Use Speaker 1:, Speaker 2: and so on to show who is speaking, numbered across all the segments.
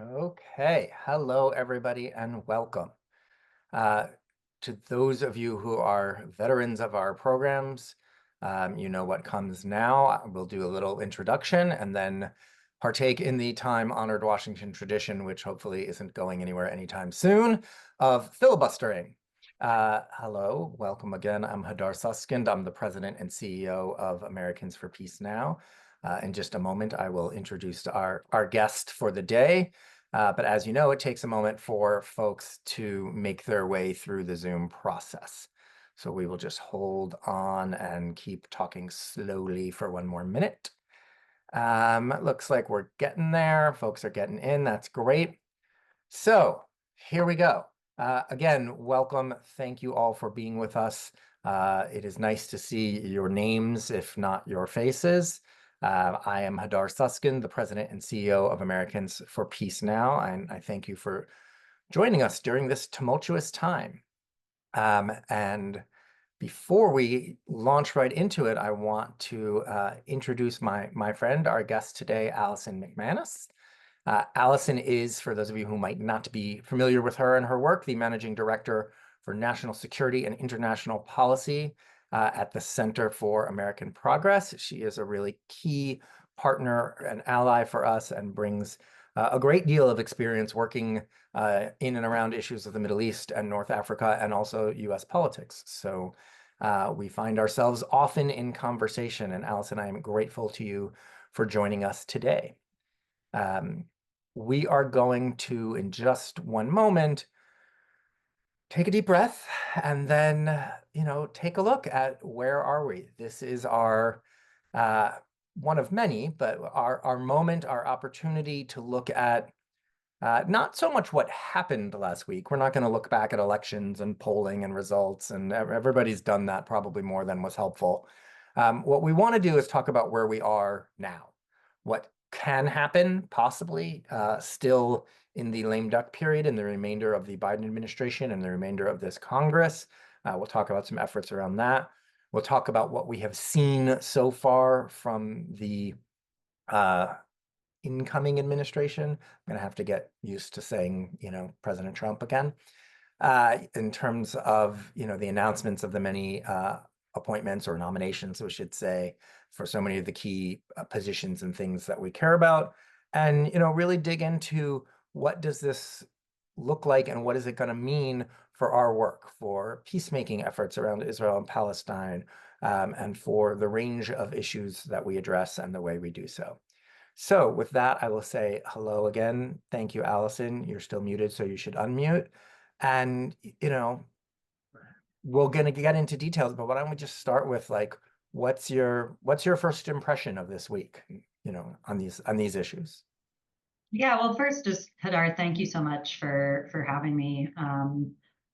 Speaker 1: Okay, hello everybody and welcome. Uh, to those of you who are veterans of our programs, you know what comes now. We'll do a little introduction and then partake in the time-honored Washington tradition, which hopefully isn't going anywhere anytime soon, of filibustering. Hello, welcome again. I'm Hadar Suskind. I'm the president and CEO of Americans for Peace Now. In just a moment, I will introduce our guest for the day. But as you know, it takes a moment for folks to make their way through the Zoom process. So we will just hold on and keep talking slowly for one more minute. Looks like we're getting there. Folks are getting in. That's great. So here we go. Again, welcome. Thank you all for being with us. It is nice to see your names, if not your faces. I am Hadar Suskind, the president and CEO of Americans for Peace Now, and I thank you for joining us during this tumultuous time. And before we launch right into it, I want to introduce my friend, our guest today, Allison McManus. Allison is, for those of you who might not be familiar with her and her work, the Managing Director for National Security and International Policy at the Center for American Progress. She is a really key partner and ally for us and brings a great deal of experience working in and around issues of the Middle East and North Africa and also US politics. So we find ourselves often in conversation. And Allison, I am grateful to you for joining us today. We are going to, in just one moment, take a deep breath and then, take a look at where are we. This is our one of many, but our moment, our opportunity to look at not so much what happened last week. We're not going to look back at elections and polling and results, and everybody's done that probably more than was helpful. What we want to do is talk about where we are now, what can happen, possibly, still in the lame duck period in the remainder of the Biden administration and the remainder of this Congress. We'll talk about some efforts around that. We'll talk about what we have seen so far from the incoming administration. I'm going to have to get used to saying, President Trump again, in terms of, the announcements of the many appointments or nominations, we should say, for so many of the key positions and things that we care about, and really dig into what does this look like and what is it going to mean for our work, for peacemaking efforts around Israel and Palestine, and for the range of issues that we address and the way we do so. So with that, I will say hello again. Thank you, Allison. You're still muted, so you should unmute. And we're going to get into details, but why don't we just start with what's your first impression of this week, on these issues?
Speaker 2: Yeah, well, first, just Hadar, thank you so much for having me.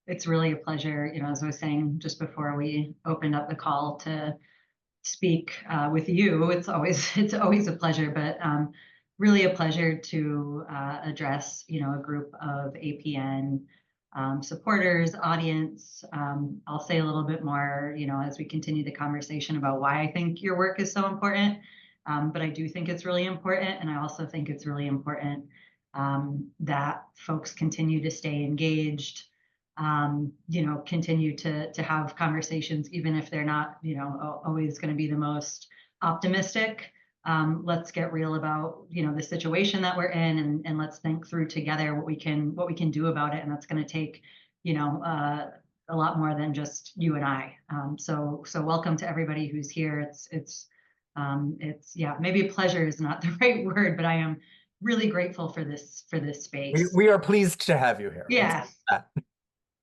Speaker 2: It's really a pleasure, as I was saying just before we opened up the call to speak with you. It's always a pleasure, but really a pleasure to address, a group of APN supporters, audience. I'll say a little bit more, as we continue the conversation about why I think your work is so important. But I do think it's really important, and I also think it's really important that folks continue to stay engaged, continue to have conversations, even if they're not, always going to be the most optimistic. Let's get real about, the situation that we're in, and let's think through together what we can do about it. And that's going to take, a lot more than just you and I. So welcome to everybody who's here. It's maybe pleasure is not the right word, but I am really grateful for this space.
Speaker 1: We are pleased to have you here.
Speaker 2: Yeah.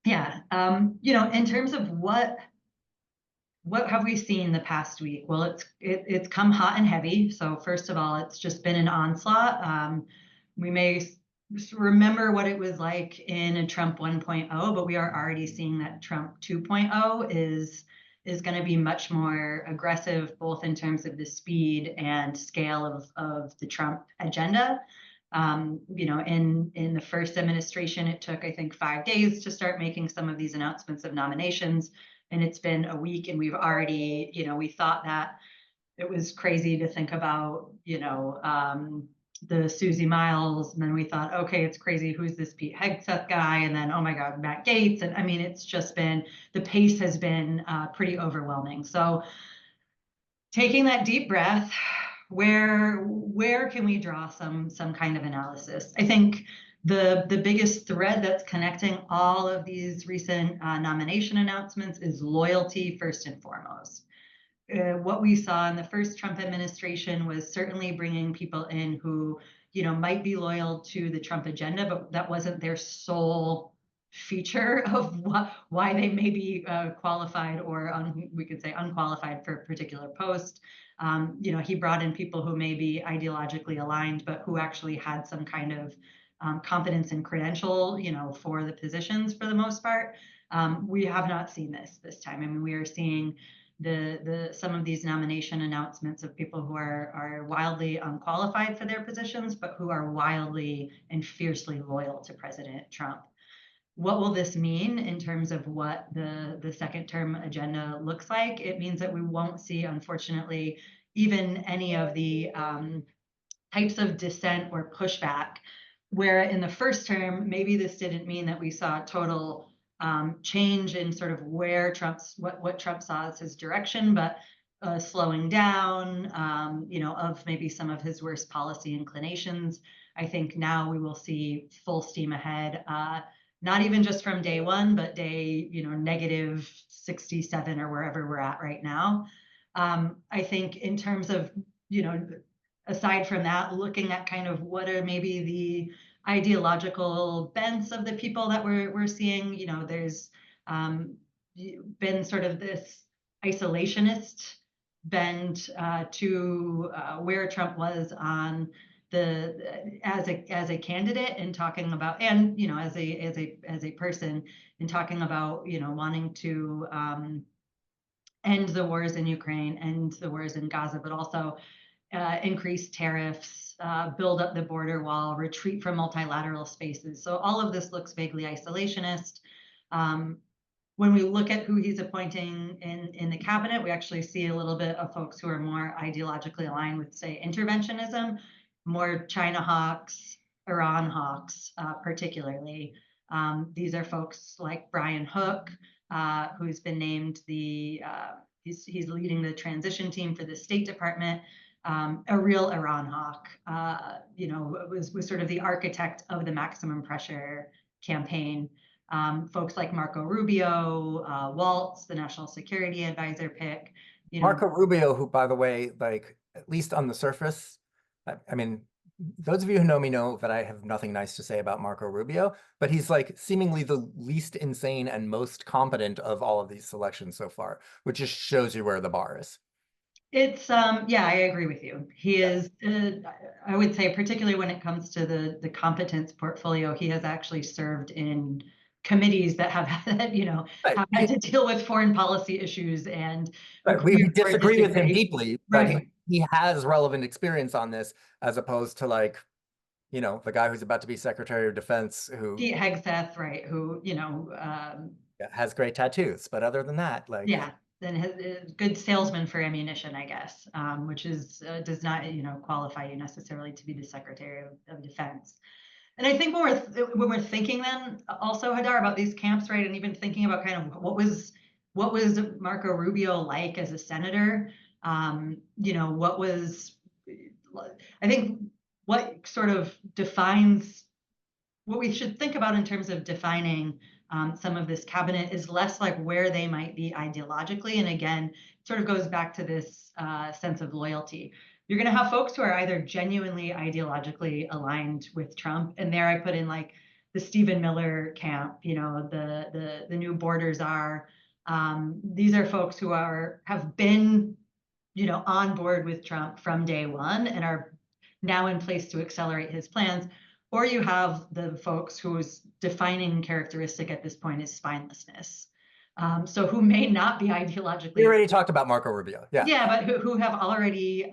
Speaker 2: Yeah. In terms of what have we seen the past week? Well, it's come hot and heavy. So first of all, it's just been an onslaught. We may remember what it was like in a Trump 1.0, but we are already seeing that Trump 2.0 is going to be much more aggressive, both in terms of the speed and scale of the Trump agenda. In the first administration, it took, I think, 5 days to start making some of these announcements of nominations. And it's been a week, and we've already, we thought that it was crazy to think about, the Susie Miles, and then we thought, okay, it's crazy, who's this Pete Hegseth guy? And then, oh my God, Matt Gaetz. And I mean, it's just been, the pace has been pretty overwhelming. So taking that deep breath, where can we draw some kind of analysis? I think the biggest thread that's connecting all of these recent nomination announcements is loyalty first and foremost. What we saw in the first Trump administration was certainly bringing people in who, might be loyal to the Trump agenda, but that wasn't their sole feature of why they may be qualified or we could say unqualified for a particular post. He brought in people who may be ideologically aligned, but who actually had some kind of competence and credential, for the positions for the most part. We have not seen this time. I mean, we are seeing some of these nomination announcements of people who are wildly unqualified for their positions, but who are wildly and fiercely loyal to President Trump. What will this mean in terms of what the second term agenda looks like? It means that we won't see, unfortunately, even any of the types of dissent or pushback, where in the first term, maybe this didn't mean that we saw total change in sort of where what Trump saw as his direction, but slowing down, of maybe some of his worst policy inclinations. I think now we will see full steam ahead, not even just from day one, but day, negative 67 or wherever we're at right now. I think in terms of, aside from that, looking at kind of what are maybe the ideological bents of the people that we're seeing, there's been sort of this isolationist bend to where Trump was on as a candidate and talking about, and as a person, and talking about wanting to end the wars in Ukraine, end the wars in Gaza, but also increase tariffs, build up the border wall, retreat from multilateral spaces. So all of this looks vaguely isolationist. When we look at who he's appointing in the cabinet, we actually see a little bit of folks who are more ideologically aligned with, say, interventionism, more China hawks, Iran hawks, particularly. These are folks like Brian Hook, who's been named he's leading the transition team for the State Department. A real Iran hawk, was sort of the architect of the maximum pressure campaign. Folks like Marco Rubio, Waltz, the national security advisor pick.
Speaker 1: Marco Rubio, who, by the way, like, at least on the surface, I mean, those of you who know me know that I have nothing nice to say about Marco Rubio, but he's like seemingly the least insane and most competent of all of these selections so far, which just shows you where the bar is.
Speaker 2: It's yeah, I agree with you. He is, I would say, particularly when it comes to the competence portfolio, he has actually served in committees that have had,
Speaker 1: Right.
Speaker 2: have had to deal with foreign policy issues and
Speaker 1: Right. We disagree with him
Speaker 2: disagree.
Speaker 1: deeply, but
Speaker 2: Right.
Speaker 1: he has relevant experience on this, as opposed to, like, the guy who's about to be Secretary of Defense who
Speaker 2: Pete Hegseth, right, who,
Speaker 1: has great tattoos, but other than that, like,
Speaker 2: yeah, then has good salesman for ammunition, I guess, which is does not, qualify you necessarily to be the Secretary of Defense. And I think when we're thinking then also, Hadar, about these camps, right, and even thinking about kind of what was Marco Rubio like as a senator, what was, I think what sort of defines what we should think about in terms of defining some of this cabinet is less like where they might be ideologically. And again, it sort of goes back to this sense of loyalty. You're going to have folks who are either genuinely ideologically aligned with Trump, and there I put in like the Stephen Miller camp, the new borders are. These are folks who have been, on board with Trump from day one and are now in place to accelerate his plans. Or you have the folks whose defining characteristic at this point is spinelessness. So who may not be ideologically.
Speaker 1: We already talked about Marco Rubio. Yeah.
Speaker 2: Yeah, but who have already,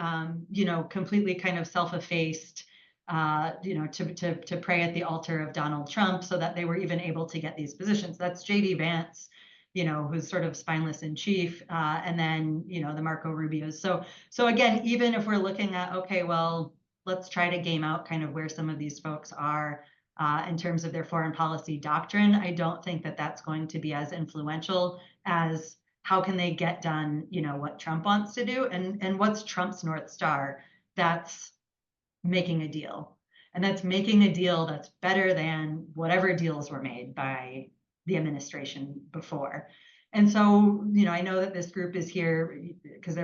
Speaker 2: completely kind of self-effaced, to pray at the altar of Donald Trump so that they were even able to get these positions. That's J.D. Vance, who's sort of spineless in chief, and then, the Marco Rubios. So again, even if we're looking at, okay, well, let's try to game out kind of where some of these folks are in terms of their foreign policy doctrine. I don't think that that's going to be as influential as how can they get done, what Trump wants to do, and what's Trump's North Star. That's making a deal. And that's making a deal that's better than whatever deals were made by the administration before. And so, I know that this group is here because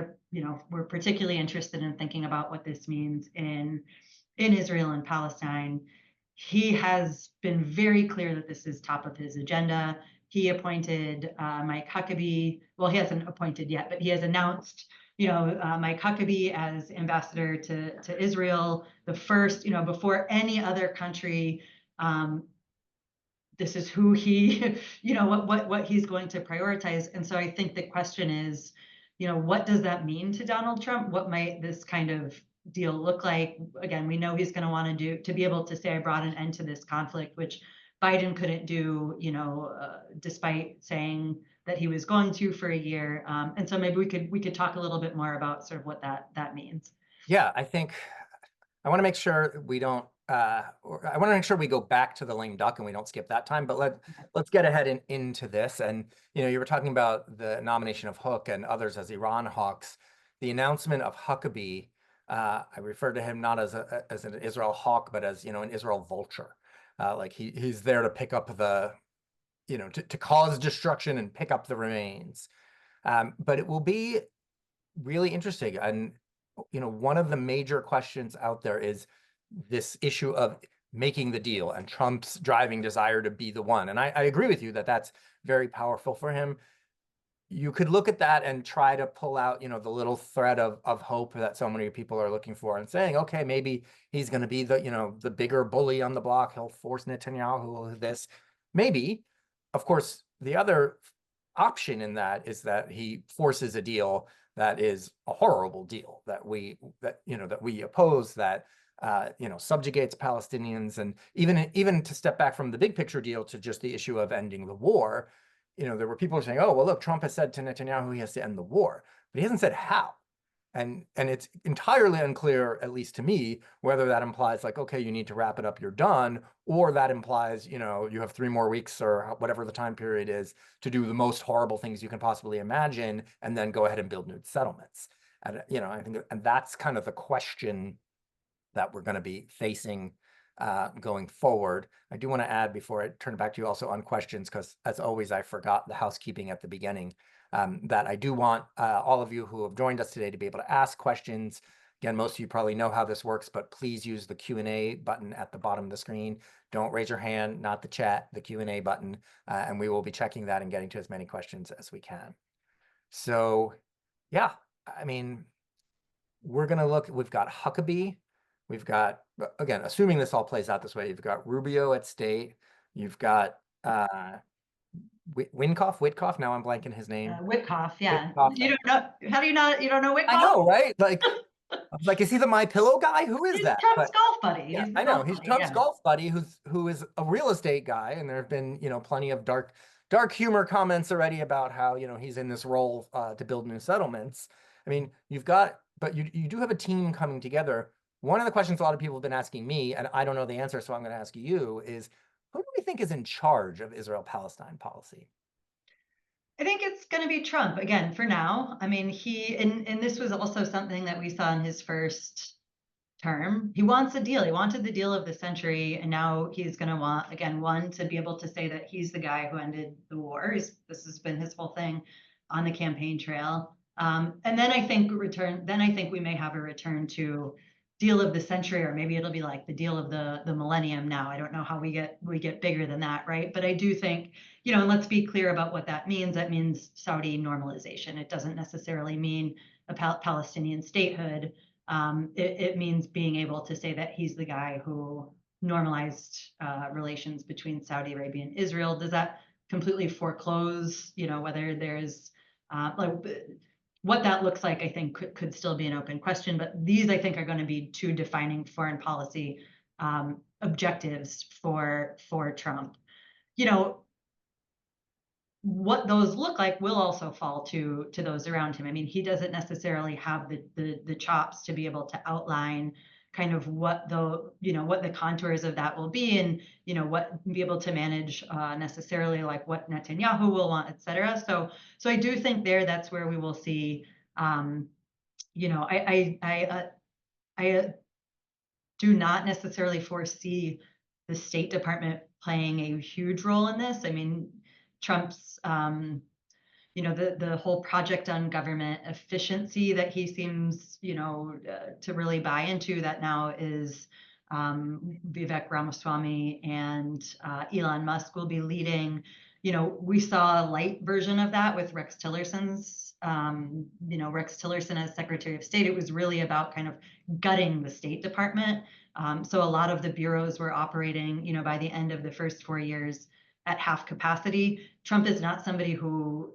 Speaker 2: we're particularly interested in thinking about what this means in Israel and Palestine. He has been very clear that this is top of his agenda. He appointed Mike Huckabee. Well, he hasn't appointed yet, but he has announced Mike Huckabee as ambassador to Israel, the first, before any other country. This is who he, what he's going to prioritize. And so I think the question is, what does that mean to Donald Trump? What might this kind of deal look like? Again, we know he's going to want to be able to say, I brought an end to this conflict, which Biden couldn't do, despite saying that he was going to for a year. And so maybe we could talk a little bit more about sort of what that means.
Speaker 1: Yeah, I think I want to make sure we don't. I want to make sure we go back to the lame duck and we don't skip that time. But let's get ahead into this. And you were talking about the nomination of Hook and others as Iran hawks. The announcement of Huckabee, I refer to him not as an Israel hawk, but as an Israel vulture. Like he's there to pick up the, to cause destruction and pick up the remains. But it will be really interesting. And one of the major questions out there is this issue of making the deal and Trump's driving desire to be the one. And I agree with you that that's very powerful for him. You could look at that and try to pull out, the little thread of hope that so many people are looking for and saying, okay, maybe he's going to be the bigger bully on the block. He'll force Netanyahu with this. Maybe. Of course, the other option in that is that he forces a deal that is a horrible deal that we oppose, that subjugates Palestinians, and even to step back from the big picture deal to just the issue of ending the war. There were people saying, oh, well, look, Trump has said to Netanyahu he has to end the war, but he hasn't said how. And it's entirely unclear, at least to me, whether that implies like, okay, you need to wrap it up, you're done, or that implies, you have 3 more weeks or whatever the time period is to do the most horrible things you can possibly imagine, and then go ahead and build new settlements. And, I think, and that's kind of the question that we're going to be facing going forward. I do want to add before I turn it back to you also on questions, because as always, I forgot the housekeeping at the beginning, that I do want all of you who have joined us today to be able to ask questions. Again, most of you probably know how this works, but please use the Q&A button at the bottom of the screen. Don't raise your hand, not the chat, the Q&A button, and we will be checking that and getting to as many questions as we can. So yeah, I mean, we're going to look, we've got Huckabee. We've got, again, assuming this all plays out this way, you've got Rubio at state. You've got Witkoff. Now I'm blanking his name.
Speaker 2: Witkoff, yeah.
Speaker 1: Witkoff.
Speaker 2: You don't know? How do you not? You don't know Witkoff?
Speaker 1: I know, right? Like, I was like, is he the My Pillow guy? Who is
Speaker 2: He's
Speaker 1: that?
Speaker 2: Trump's golf buddy.
Speaker 1: Yeah,
Speaker 2: He's
Speaker 1: I know. He's
Speaker 2: buddy,
Speaker 1: Trump's golf buddy, who is a real estate guy, and there have been plenty of dark humor comments already about how he's in this role to build new settlements. I mean, but you do have a team coming together. One of the questions a lot of people have been asking me, and I don't know the answer, so I'm going to ask you, is who do we think is in charge of Israel-Palestine policy?
Speaker 2: I think it's going to be Trump again for now. I mean, and this was also something that we saw in his first term. He wants a deal. He wanted the deal of the century, and now he's going to want, again, one, to be able to say that he's the guy who ended the war. This has been his whole thing on the campaign trail. And then I think we may have a return to deal of the century, or maybe it'll be like the deal of the millennium now. I don't know how we get bigger than that, right? But I do think, and let's be clear about what that means. That means Saudi normalization. It doesn't necessarily mean a Palestinian statehood. It means being able to say that he's the guy who normalized relations between Saudi Arabia and Israel. Does that completely foreclose, whether there's what that looks like? I think could still be an open question, but these I think are going to be 2 defining foreign policy objectives for Trump. What those look like will also fall to those around him. I mean, he doesn't necessarily have the chops to be able to outline kind of what the contours of that will be, and what be able to manage necessarily like what Netanyahu will want, et cetera. So I do think that's where we will see. I do not necessarily foresee the State Department playing a huge role in this. I mean, Trump's the whole project on government efficiency that he seems, to really buy into, that now is Vivek Ramaswamy and Elon Musk will be leading. We saw a light version of that with Rex Tillerson's, Rex Tillerson as Secretary of State. It was really about kind of gutting the State Department. So a lot of the bureaus were operating, by the end of the first 4 years at half capacity. Trump is not somebody who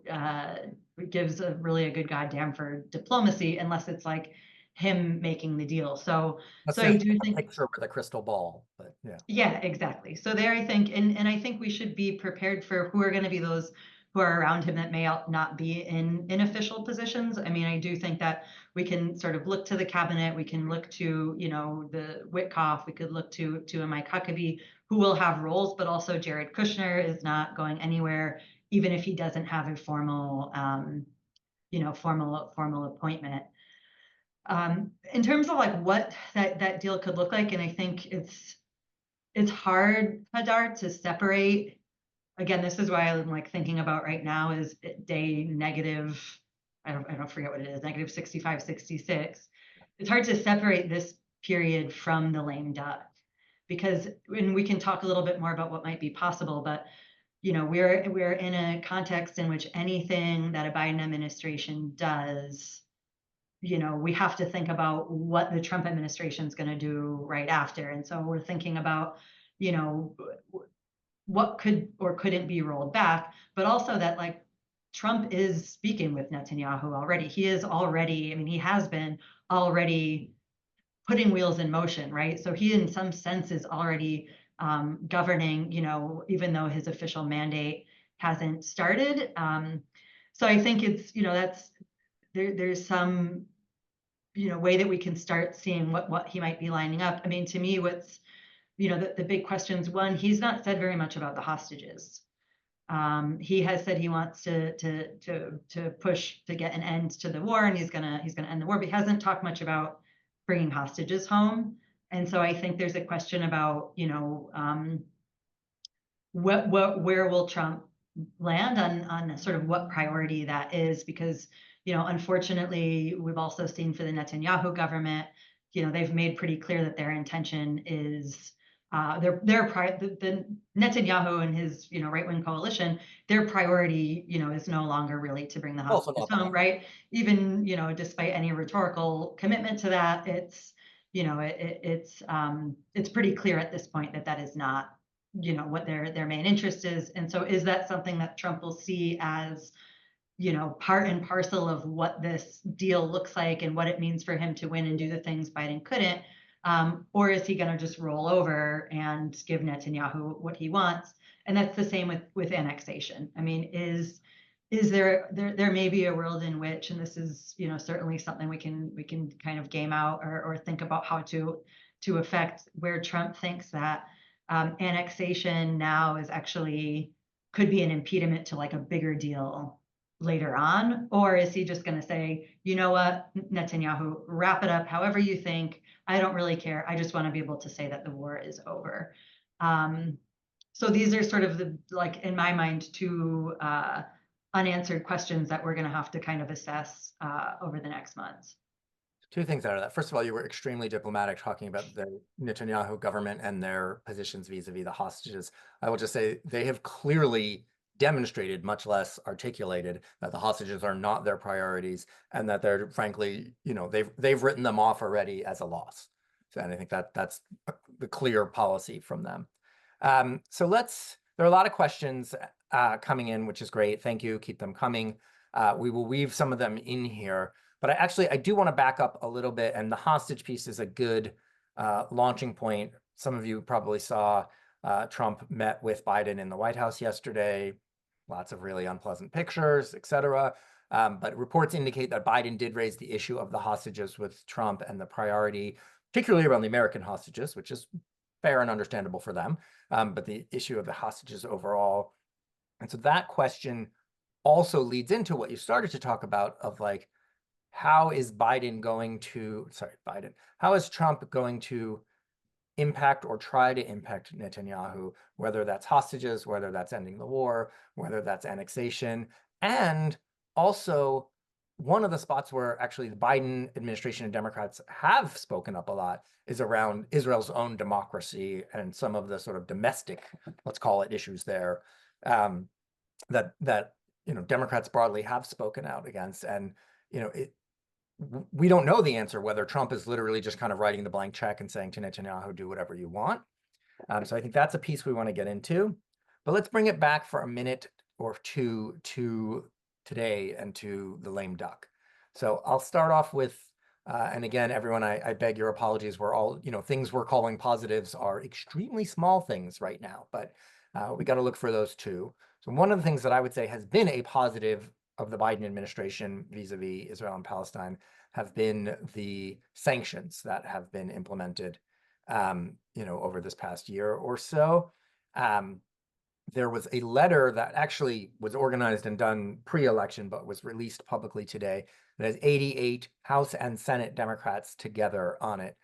Speaker 2: gives a good goddamn for diplomacy unless it's like him making the deal. So I do think
Speaker 1: a picture with a crystal ball, but yeah.
Speaker 2: Yeah, exactly. So there, I think, and I think we should be prepared for who are going to be those who are around him that may not be in official positions. I mean, I do think that we can sort of look to the cabinet. We can look to, the Witkoff. We could look to a Mike Huckabee, who will have roles, but also Jared Kushner is not going anywhere, even if he doesn't have a formal appointment. In terms of like what that deal could look like, and I think it's hard, Hadar, to separate. Again, this is why I'm like thinking about right now is day negative. I don't forget what it is, negative 65, 66. It's hard to separate this period from the lame duck because, and we can talk a little bit more about what might be possible, but we're in a context in which anything that a Biden administration does, we have to think about what the Trump administration is going to do right after. And so we're thinking about, what could or couldn't be rolled back, but also that like Trump is speaking with Netanyahu already. He is already, I mean, he has been already putting wheels in motion, right? So he, in some sense, is already governing, even though his official mandate hasn't started. So I think it's, there's some way that we can start seeing what he might be lining up. I mean, to me, what's the big questions. One, he's not said very much about the hostages. He has said he wants to push to get an end to the war, and he's gonna end the war, but he hasn't talked much about bringing hostages home. And so I think there's a question about where will Trump land on sort of what priority that is, because unfortunately, we've also seen for the Netanyahu government, they've made pretty clear that their intention is the Netanyahu and his right-wing coalition, their priority is no longer really to bring the hostages home, right? Even despite any rhetorical commitment to that, it's it's pretty clear at this point that is not what their main interest is. And so is that something that Trump will see as part and parcel of what this deal looks like and what it means for him to win and do the things Biden couldn't? Or is he going to just roll over and give Netanyahu what he wants? And that's the same with annexation. I mean, is there may be a world in which, and this is certainly something we can kind of game out or think about how to affect, where Trump thinks that annexation now is actually could be an impediment to like a bigger deal later on? Or is he just going to say, you know what, Netanyahu, wrap it up however you think. I don't really care. I just want to be able to say that the war is over. So these are sort of in my mind, two unanswered questions that we're going to have to kind of assess over the next months.
Speaker 1: Two things out of that. First of all, you were extremely diplomatic talking about the Netanyahu government and their positions vis-a-vis the hostages. I will just say they have clearly demonstrated, much less articulated, that the hostages are not their priorities and that they're frankly, they've written them off already as a loss. And I think that's the clear policy from them. So there are a lot of questions coming in, which is great. Thank you. Keep them coming. We will weave some of them in here. But I do want to back up a little bit, and the hostage piece is a good launching point. Some of you probably saw Trump met with Biden in the White House yesterday. Lots of really unpleasant pictures, et cetera. But reports indicate that Biden did raise the issue of the hostages with Trump, and the priority particularly around the American hostages, which is fair and understandable for them, but the issue of the hostages overall. And so that question also leads into what you started to talk about of like, how is Biden going to, sorry, Biden, how is Trump going to impact or try to impact Netanyahu, whether that's hostages, whether that's ending the war, whether that's annexation. And also, one of the spots where actually the Biden administration and Democrats have spoken up a lot is around Israel's own democracy and some of the sort of domestic, let's call it, issues there, that Democrats broadly have spoken out against. And we don't know the answer whether Trump is literally just kind of writing the blank check and saying to Netanyahu, do whatever you want. So I think that's a piece we want to get into. But let's bring it back for a minute or two to today and to the lame duck. So I'll start off with, and again, everyone, I beg your apologies. We're all, things we're calling positives are extremely small things right now, but we got to look for those too. So one of the things that I would say has been a positive of the Biden administration vis-a-vis Israel and Palestine have been the sanctions that have been implemented, over this past year or so. There was a letter that actually was organized and done pre-election, but was released publicly today that has 88 House and Senate Democrats together on it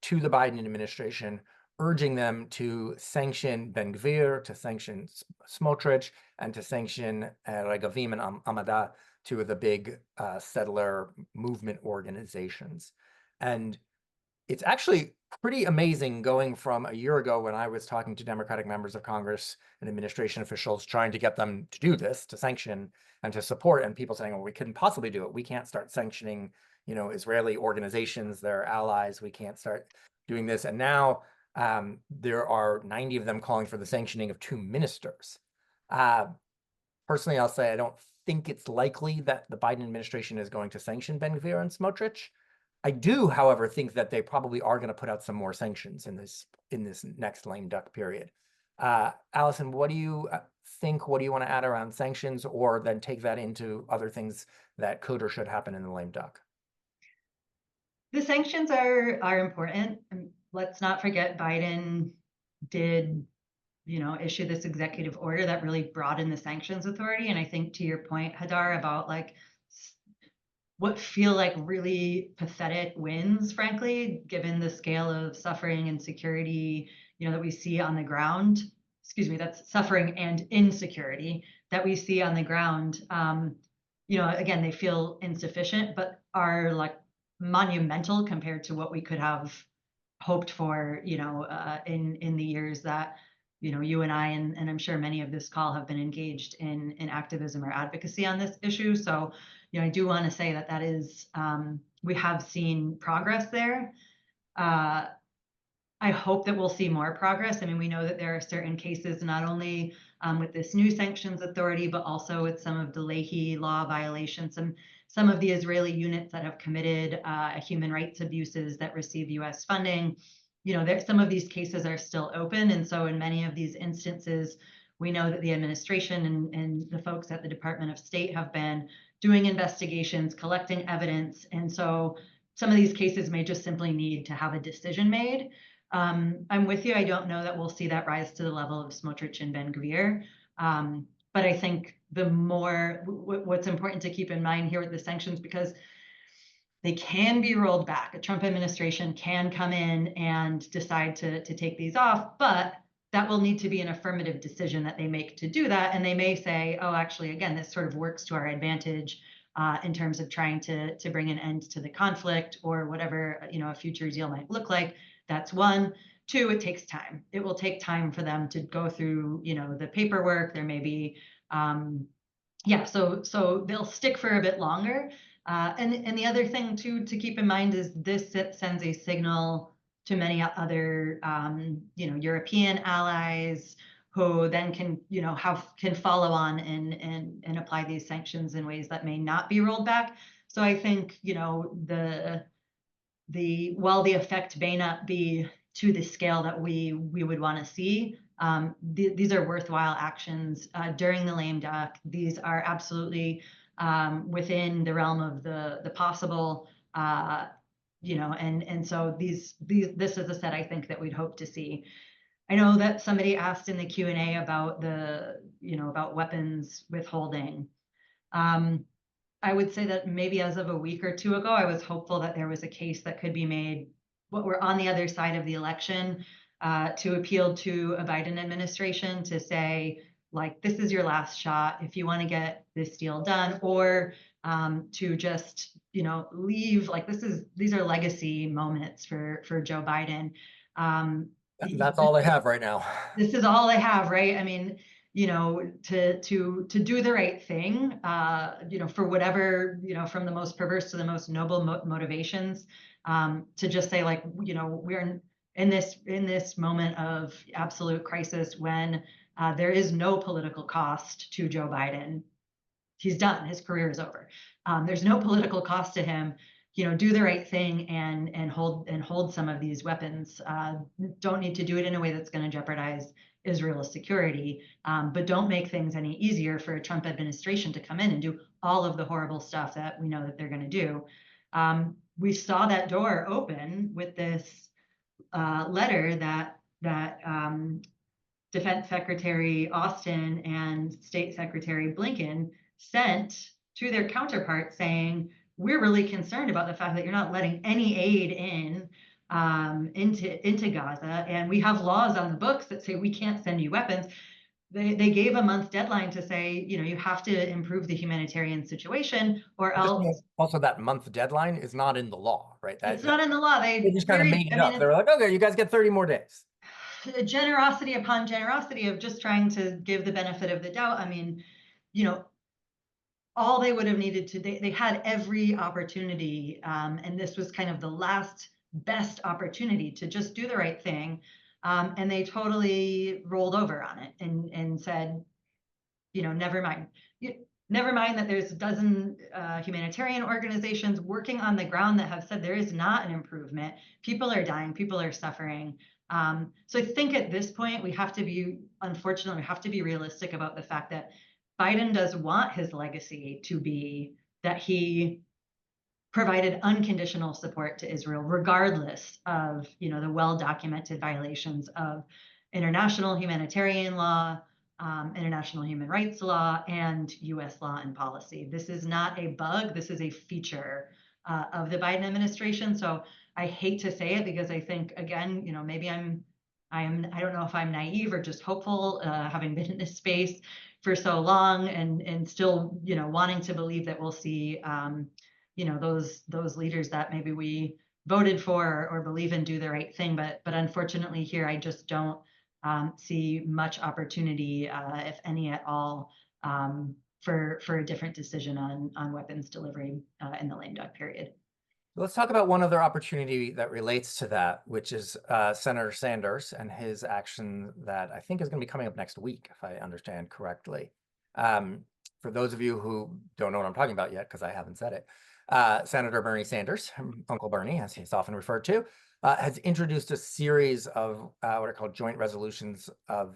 Speaker 1: to the Biden administration, urging them to sanction Ben Gvir, to sanction Smotrich, and to sanction Regavim and Amada, two of the big settler movement organizations. And it's actually pretty amazing going from a year ago when I was talking to Democratic members of Congress and administration officials trying to get them to do this, to sanction and to support, and people saying, well, we couldn't possibly do it. We can't start sanctioning, Israeli organizations, their allies. We can't start doing this. And now there are 90 of them calling for the sanctioning of 2 ministers. Personally, I'll say I don't think it's likely that the Biden administration is going to sanction Ben Gvir and Smotrich. I do, however, think that they probably are going to put out some more sanctions in this next lame duck period. Allison, what do you think? What do you want to add around sanctions, or then take that into other things that could or should happen in the lame duck?
Speaker 2: The sanctions are important. Let's not forget Biden did, issue this executive order that really broadened the sanctions authority. And I think to your point, Hadar, about like what feel like really pathetic wins, frankly, given the scale of suffering and security, that we see on the ground. Excuse me, that's suffering and insecurity that we see on the ground. Again, they feel insufficient, but are like monumental compared to what we could have hoped for, in the years that, you and I, and I'm sure many of this call have been engaged in activism or advocacy on this issue. So, I do want to say that is, we have seen progress there. I hope that we'll see more progress. I mean, we know that there are certain cases, not only with this new sanctions authority, but also with some of the Leahy law violations, some of the Israeli units that have committed human rights abuses that receive U.S. funding. Some of these cases are still open. And so in many of these instances, we know that the administration and the folks at the Department of State have been doing investigations, collecting evidence. And so some of these cases may just simply need to have a decision made. I'm with you. I don't know that we'll see that rise to the level of Smotrich and Ben Gvir. But I think what's important to keep in mind here with the sanctions, because they can be rolled back. A Trump administration can come in and decide to take these off, but that will need to be an affirmative decision that they make to do that. And they may say, oh, actually, again, this sort of works to our advantage in terms of trying to bring an end to the conflict or whatever, a future deal might look like. That's one. Two, it takes time. It will take time for them to go through, the paperwork. There may be, so they'll stick for a bit longer. And the other thing too to keep in mind is this sends a signal to many other, European allies who then can, can follow on and apply these sanctions in ways that may not be rolled back. So I think, while the effect may not be to the scale that we would want to see, these are worthwhile actions during the lame duck. These are absolutely within the realm of the possible. and so this is a set I think that we'd hope to see. I know that somebody asked in the Q&A about about weapons withholding. I would say that maybe as of a week or two ago, I was hopeful that there was a case that could be made, what we're on the other side of the election, to appeal to a Biden administration to say, like, this is your last shot if you want to get this deal done, or to just, leave, like, these are legacy moments for Joe Biden.
Speaker 1: That's all they have right now.
Speaker 2: This is all they have, right? I mean, to do the right thing, for whatever, from the most perverse to the most noble motivations, to just say, like, we're in this moment of absolute crisis when there is no political cost to Joe Biden. He's done. His career is over. There's no political cost to him. Do the right thing and hold some of these weapons. Don't need to do it in a way that's going to jeopardize Israel's security, but don't make things any easier for a Trump administration to come in and do all of the horrible stuff that we know that they're going to do. We saw that door open with this letter that Defense Secretary Austin and State Secretary Blinken sent to their counterparts saying, we're really concerned about the fact that you're not letting any aid into Gaza, and we have laws on the books that say we can't send you weapons. They gave a month deadline to say, you have to improve the humanitarian situation, or else.
Speaker 1: Also, that month deadline is not in the law, right?
Speaker 2: It's not in the law.
Speaker 1: They just kind of made it up. They were like, okay, you guys get 30 more days.
Speaker 2: Generosity upon generosity of just trying to give the benefit of the doubt. I mean, all they would have needed to, they had every opportunity, and this was kind of the last best opportunity to just do the right thing, and they totally rolled over on it and said, never mind. Never mind that there's a dozen humanitarian organizations working on the ground that have said there is not an improvement. People are dying, people are suffering. So I think at this point, unfortunately, we have to be realistic about the fact that Biden does want his legacy to be that he provided unconditional support to Israel, regardless of, the well-documented violations of international humanitarian law, international human rights law, and US law and policy. This is not a bug. This is a feature of the Biden administration. So I hate to say it because I think, again, maybe I don't know if I'm naive or just hopeful, having been in this space for so long and still, wanting to believe that we'll see, those leaders that maybe we voted for or believe in do the right thing. But unfortunately here, I just don't see much opportunity, if any at all, for a different decision on weapons delivery in the lame duck period.
Speaker 1: Let's talk about one other opportunity that relates to that, which is Senator Sanders and his action that I think is going to be coming up next week, if I understand correctly. For those of you who don't know what I'm talking about yet, because I haven't said it, Senator Bernie Sanders, Uncle Bernie, as he's often referred to, has introduced a series of what are called joint resolutions of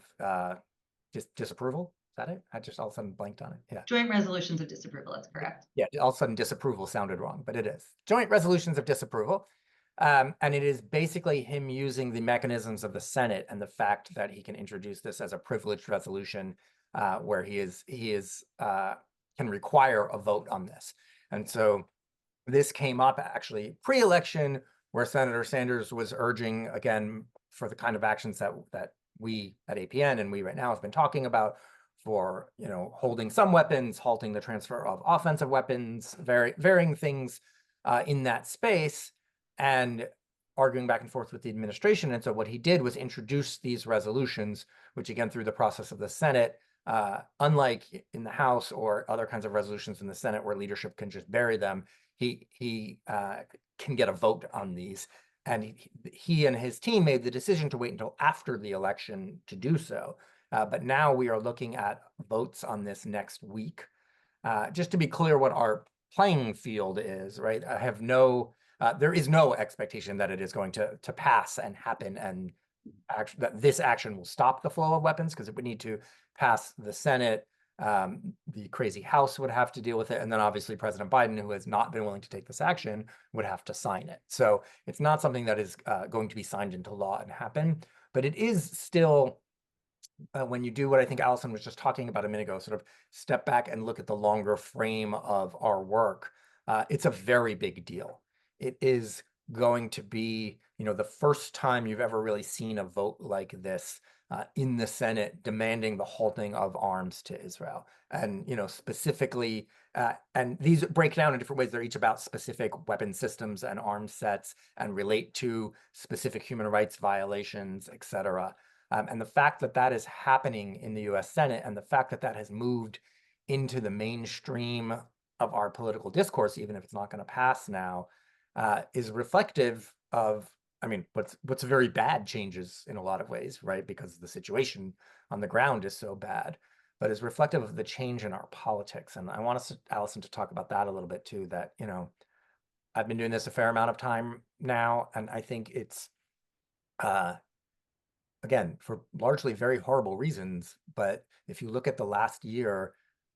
Speaker 1: disapproval. Is that it? I just all of a sudden blanked on it. Yeah.
Speaker 2: Joint resolutions of disapproval. That's correct.
Speaker 1: Yeah. All of a sudden disapproval sounded wrong, but it is joint resolutions of disapproval. And it is basically him using the mechanisms of the Senate and the fact that he can introduce this as a privileged resolution, where he can require a vote on this. And so this came up actually pre-election, where Senator Sanders was urging, again, for the kind of actions that we at APN and we right now have been talking about, for holding some weapons, halting the transfer of offensive weapons, varying things in that space, and arguing back and forth with the administration. And so what he did was introduce these resolutions, which again, through the process of the Senate, unlike in the House or other kinds of resolutions in the Senate where leadership can just bury them, he can get a vote on these. And he and his team made the decision to wait until after the election to do so. But now we are looking at votes on this next week. Just to be clear what our playing field is, right? There is no expectation that it is going to pass and happen, and that this action will stop the flow of weapons, because it would need to pass the Senate, The crazy House would have to deal with it. And then obviously President Biden, who has not been willing to take this action, would have to sign it. So it's not something that is going to be signed into law and happen, but it is still when you do what I think Allison was just talking about a minute ago, sort of step back and look at the longer frame of our work, it's a very big deal. It is going to be, the first time you've ever really seen a vote like this in the Senate demanding the halting of arms to Israel. And, specifically, and these break down in different ways. They're each about specific weapon systems and arms sets and relate to specific human rights violations, et cetera. And the fact that that is happening in the US Senate and the fact that that has moved into the mainstream of our political discourse, even if it's not going to pass now, is reflective of, I mean, what's very bad changes in a lot of ways, right? Because the situation on the ground is so bad, but is reflective of the change in our politics. And I want us, Allison, to talk about that a little bit too, that, I've been doing this a fair amount of time now, and I think it's, again, for largely very horrible reasons. But if you look at the last year,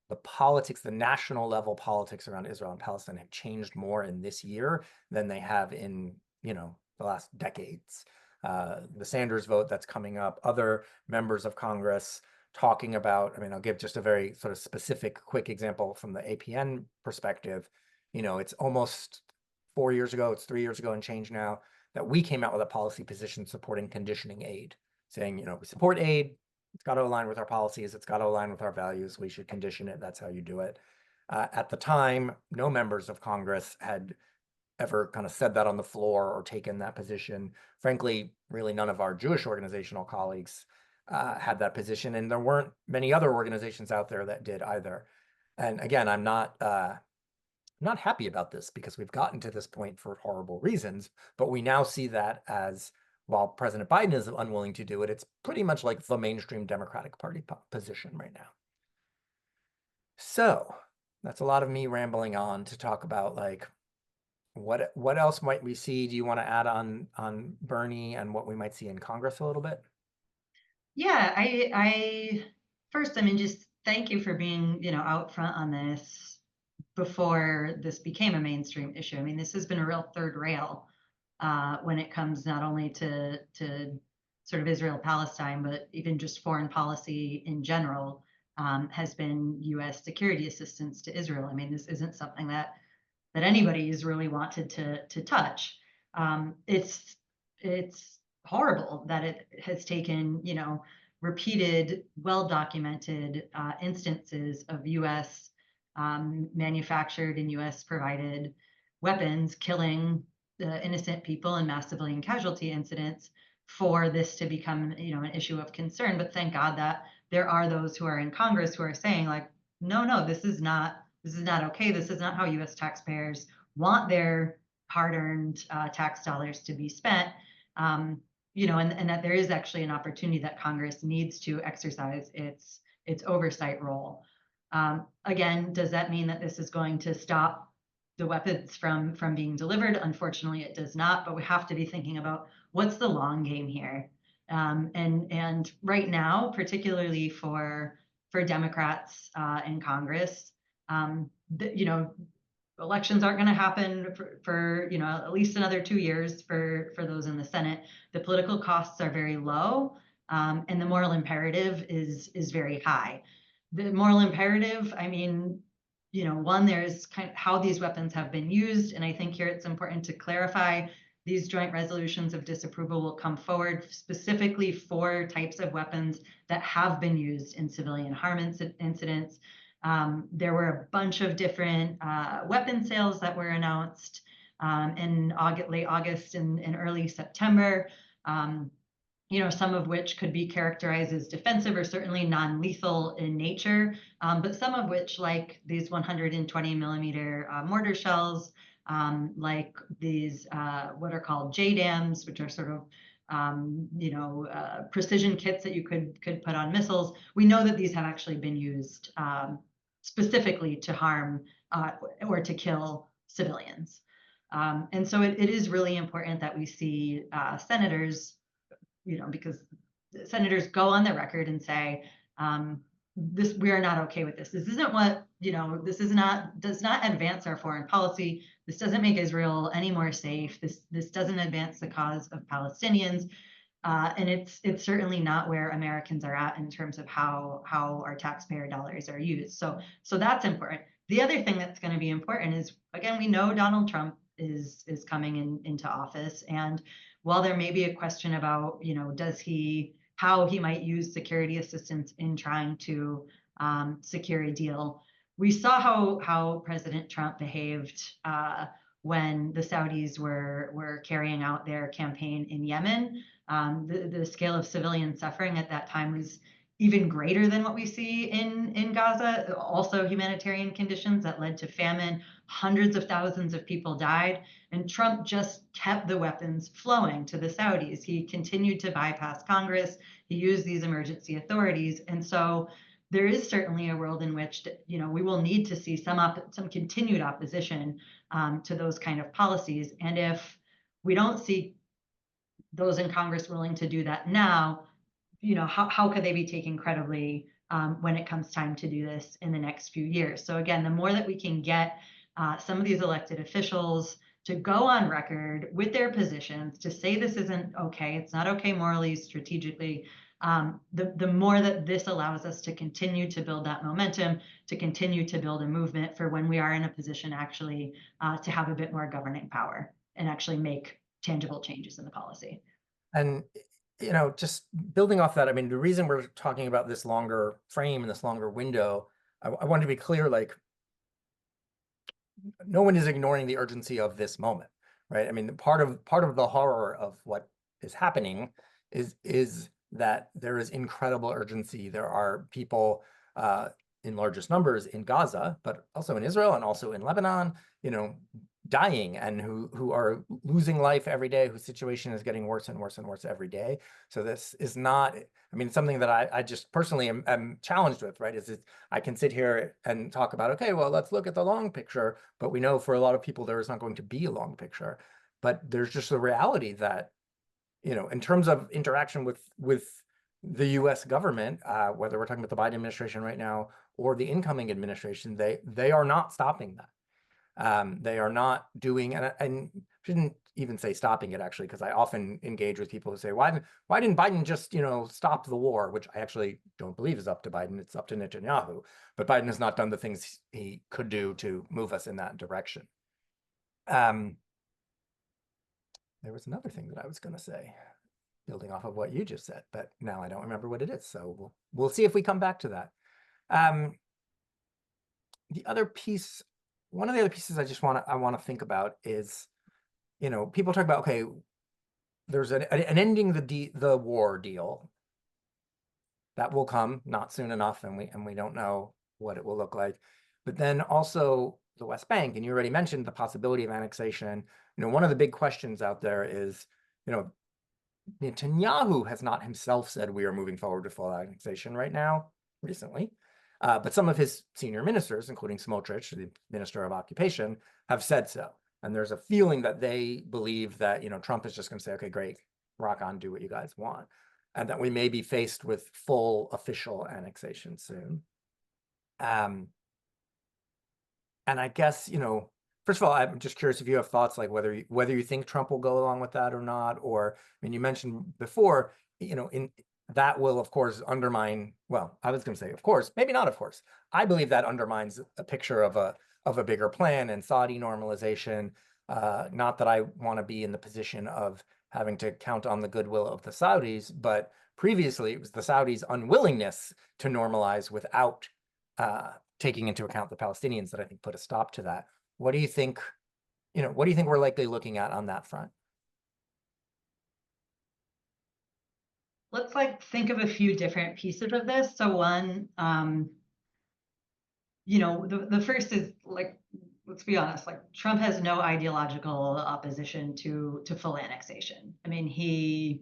Speaker 1: the politics, the national level politics around Israel and Palestine have changed more in this year than they have in, the last decades. The Sanders vote that's coming up, other members of Congress talking about, I mean, I'll give just a very sort of specific, quick example from the APN perspective. It's almost 4 years ago, it's 3 years ago and change now, that we came out with a policy position supporting conditioning aid, saying, we support aid. It's got to align with our policies. It's got to align with our values. We should condition it. That's how you do it. At the time, no members of Congress had ever kind of said that on the floor or taken that position. Frankly, really none of our Jewish organizational colleagues had that position. And there weren't many other organizations out there that did either. And again, I'm not happy about this because we've gotten to this point for horrible reasons, but we now see that as, while President Biden is unwilling to do it, it's pretty much like the mainstream Democratic Party position right now. So that's a lot of me rambling on to talk about like what else might we see? Do you want to add on Bernie and what we might see in Congress a little bit?
Speaker 2: Yeah, I first, I mean, just thank you for being, out front on this before this became a mainstream issue. I mean, this has been a real third rail when it comes not only to sort of Israel-Palestine, but even just foreign policy in general, has been U.S. security assistance to Israel. I mean, this isn't something that anybody's really wanted to touch. It's horrible that it has taken, repeated, well-documented instances of U.S. Manufactured and U.S. provided weapons killing innocent people and mass civilian casualty incidents for this to become, an issue of concern. But thank God that there are those who are in Congress who are saying like, no, this is not okay. This is not how U.S. taxpayers want their hard-earned tax dollars to be spent. And that there is actually an opportunity that Congress needs to exercise its oversight role. Again, does that mean that this is going to stop the weapons from being delivered? Unfortunately, it does not. But we have to be thinking about what's the long game here. And right now, particularly for Democrats in Congress, elections aren't going to happen for at least another 2 years for those in the Senate. The political costs are very low, and the moral imperative is very high. The moral imperative, I mean, one, there's kind of how these weapons have been used, and I think here it's important to clarify these joint resolutions of disapproval will come forward specifically for types of weapons that have been used in civilian harm incidents. There were a bunch of different weapon sales that were announced in late August and early September. Some of which could be characterized as defensive or certainly non-lethal in nature, but some of which, like these 120 millimeter mortar shells, like these what are called JDAMs, which are sort of precision kits that you could put on missiles. We know that these have actually been used specifically to harm or to kill civilians. And so it is really important that we see senators, because senators go on the record and say, we are not okay with this. This isn't what, this does not advance our foreign policy. This doesn't make Israel any more safe. This doesn't advance the cause of Palestinians. And it's certainly not where Americans are at in terms of how our taxpayer dollars are used. So that's important. The other thing that's going to be important is, again, we know Donald Trump is coming into office, and while there may be a question about, how he might use security assistance in trying to secure a deal, we saw how President Trump behaved when the Saudis were carrying out their campaign in Yemen. The scale of civilian suffering at that time was even greater than what we see in Gaza. Also, humanitarian conditions that led to famine. Hundreds of thousands of people died, and Trump just kept the weapons flowing to the Saudis. He continued to bypass Congress. He used these emergency authorities, and so there is certainly a world in which we will need to see some continued opposition to those kind of policies. And if we don't see those in Congress willing to do that now, how could they be taken credibly when it comes time to do this in the next few years? So again, the more that we can get some of these elected officials to go on record with their positions to say this isn't okay, it's not okay morally, strategically, the more that this allows us to continue to build that momentum, to continue to build a movement for when we are in a position actually to have a bit more governing power and actually make tangible changes in the policy.
Speaker 1: And, just building off that, I mean, the reason we're talking about this longer frame and this longer window, I want to be clear, like, no one is ignoring the urgency of this moment, right? I mean, part of the horror of what is happening is that there is incredible urgency. There are people in largest numbers in Gaza, but also in Israel and also in Lebanon, dying and who are losing life every day, whose situation is getting worse and worse and worse every day. So this is not, I mean, something that I just personally am challenged with, right? I can sit here and talk about, okay, well, let's look at the long picture, but we know for a lot of people there is not going to be a long picture. But there's just the reality that, in terms of interaction with the US government, whether we're talking about the Biden administration right now or the incoming administration, they are not stopping that. They are not doing, and shouldn't even say stopping it, actually, because I often engage with people who say, why didn't Biden just, stop the war, which I actually don't believe is up to Biden. It's up to Netanyahu. But Biden has not done the things he could do to move us in that direction. There was another thing that I was going to say, building off of what you just said, but now I don't remember what it is. So we'll see if we come back to that. The other piece, one of the other pieces I want to think about is, people talk about, okay, there's an ending the war deal that will come not soon enough, and we don't know what it will look like. But then also the West Bank, and you already mentioned the possibility of annexation. One of the big questions out there is, Netanyahu has not himself said we are moving forward to full annexation right now, recently. But some of his senior ministers, including Smotrich, the Minister of Occupation, have said so. And there's a feeling that they believe that, Trump is just going to say, okay, great, rock on, do what you guys want. And that we may be faced with full official annexation soon. And I guess, first of all, I'm just curious if you have thoughts, like whether you think Trump will go along with that or not. Or, I mean, you mentioned before, that will, of course, undermine, well, I was going to say, of course, maybe not, of course. I believe that undermines a picture of a bigger plan and Saudi normalization. Not that I want to be in the position of having to count on the goodwill of the Saudis, but previously it was the Saudis' unwillingness to normalize without taking into account the Palestinians that I think put a stop to that. What do you think, we're likely looking at on that front?
Speaker 2: Let's think of a few different pieces of this. So one, the first is, let's be honest, Trump has no ideological opposition to full annexation. I mean, he's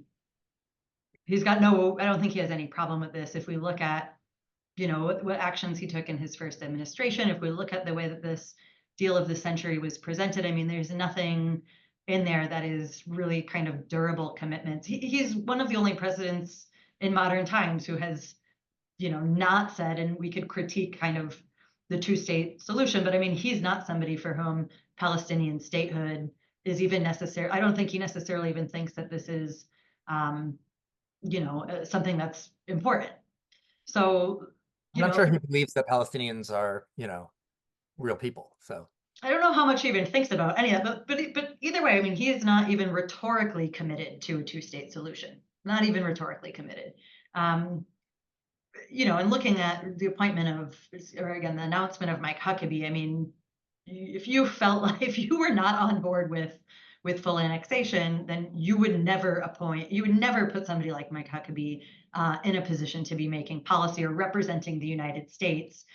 Speaker 2: got I don't think he has any problem with this. If we look at, what actions he took in his first administration, if we look at the way that this deal of the century was presented, I mean, there's nothing in there that is really kind of durable commitments. He's one of the only presidents in modern times who has not said, and we could critique kind of the two-state solution, but I mean, he's not somebody for whom Palestinian statehood is even necessary. I don't think he necessarily even thinks that this is, something that's important. So,
Speaker 1: I'm not sure he believes that Palestinians are, real people. So
Speaker 2: I don't know how much he even thinks about any of that, but either way, I mean, he is not even rhetorically committed to a two-state solution. Not even rhetorically committed. Um, and looking at the appointment of, or again, the announcement of Mike Huckabee, I mean, if you felt like if you were not on board with full annexation, then you would never put somebody like Mike Huckabee in a position to be making policy or representing the United States,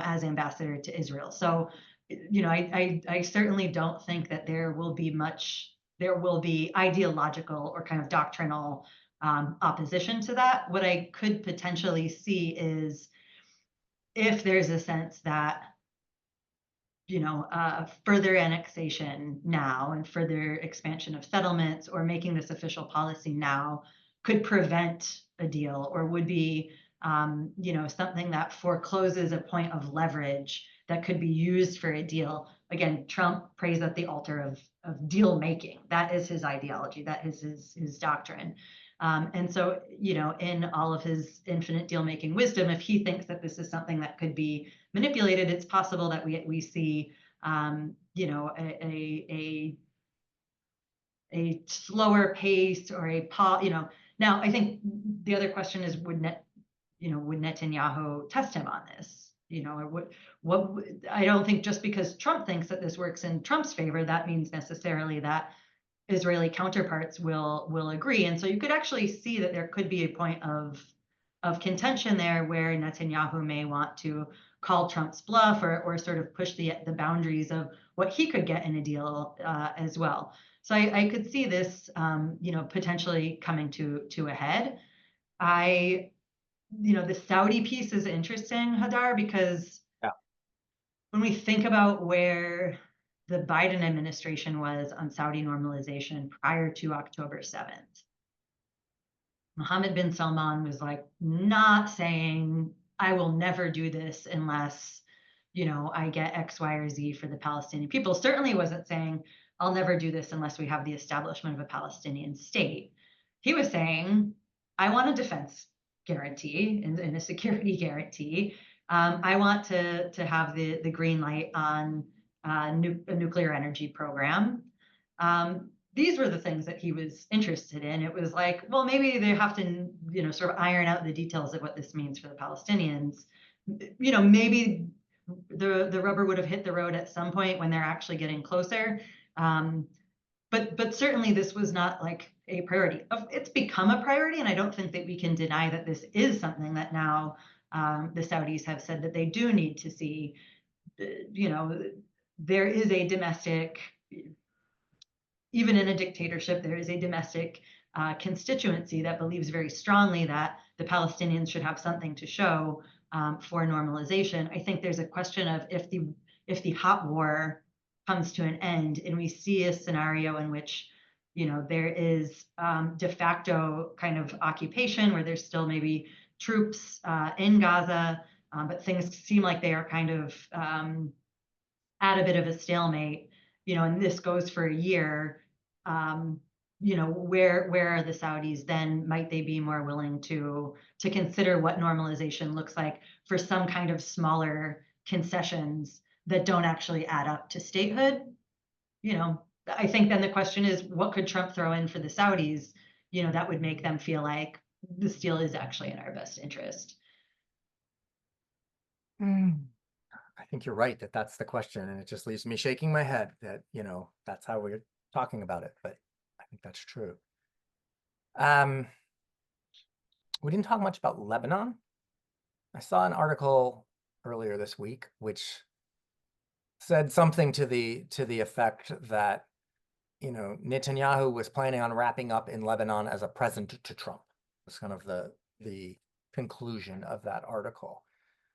Speaker 2: as ambassador to Israel. So, I certainly don't think that there will be ideological or kind of doctrinal opposition to that. What I could potentially see is if there's a sense that further annexation now and further expansion of settlements or making this official policy now could prevent a deal or would be, something that forecloses a point of leverage that could be used for a deal. Again, Trump prays at the altar of deal making. That is his ideology. That is his doctrine. And so, in all of his infinite deal making wisdom, if he thinks that this is something that could be manipulated, it's possible that we see a slower pace or now I think the other question is would Netanyahu test him on this, or what I don't think just because Trump thinks that this works in Trump's favor that means necessarily that Israeli counterparts will agree. And so you could actually see that there could be a point of contention there where Netanyahu may want to call Trump's bluff or sort of push the boundaries of what he could get in a deal as well. So I could see this, potentially coming to a head. The Saudi piece is interesting, Hadar, because
Speaker 1: yeah,
Speaker 2: when we think about where the Biden administration was on Saudi normalization prior to October 7th, Mohammed bin Salman was like not saying, I will never do this unless, I get X, Y, or Z for the Palestinian people. Certainly wasn't saying, I'll never do this unless we have the establishment of a Palestinian state. He was saying, I want a defense guarantee and a security guarantee. I want to have the green light on a nuclear energy program. These were the things that he was interested in. It was like, well, maybe they have to, sort of iron out the details of what this means for the Palestinians. Maybe the rubber would have hit the road at some point when they're actually getting closer. But certainly this was not like a priority. It's become a priority, and I don't think that we can deny that this is something that now the Saudis have said that they do need to see. There is a domestic, even in a dictatorship, there is a domestic constituency that believes very strongly that the Palestinians should have something to show for normalization. I think there's a question of if the hot war comes to an end and we see a scenario in which there is de facto kind of occupation where there's still maybe troops in Gaza, but things seem like they are kind of at a bit of a stalemate, and this goes for a year. Where are the Saudis then? Might they be more willing to consider what normalization looks like for some kind of smaller concessions that don't actually add up to statehood? I think then the question is, what could Trump throw in for the Saudis, that would make them feel like this deal is actually in our best interest?
Speaker 1: I think you're right that that's the question, and it just leaves me shaking my head that that's how we're talking about it, but I think that's true. We didn't talk much about Lebanon. I saw an article earlier this week which said something to the effect that Netanyahu was planning on wrapping up in Lebanon as a present to Trump. That's kind of the conclusion of that article.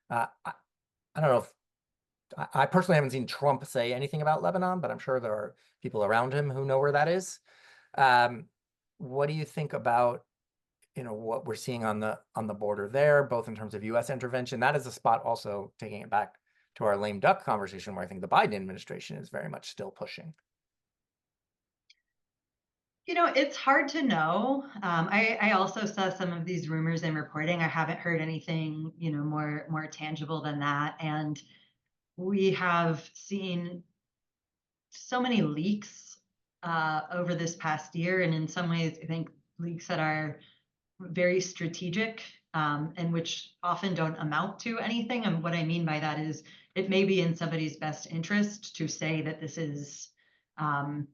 Speaker 1: I don't know if I personally haven't seen Trump say anything about Lebanon, but I'm sure there are people around him who know where that is. What do you think about what we're seeing on the border there, both in terms of U.S. intervention. That is a spot also, taking it back to our lame duck conversation, where I think the Biden administration is very much still pushing.
Speaker 2: It's hard to know. I also saw some of these rumors and reporting. I haven't heard anything, more tangible than that. And we have seen so many leaks over this past year, and in some ways, I think leaks that are very strategic, and which often don't amount to anything. And what I mean by that is, it may be in somebody's best interest to say that this is, that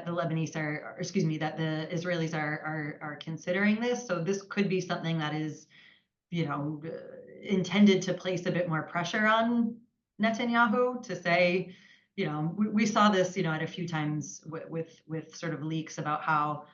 Speaker 2: the Lebanese are, or excuse me, that the Israelis are considering this. So this could be something that is, intended to place a bit more pressure on Netanyahu to say, we saw this, at a few times with sort of leaks about how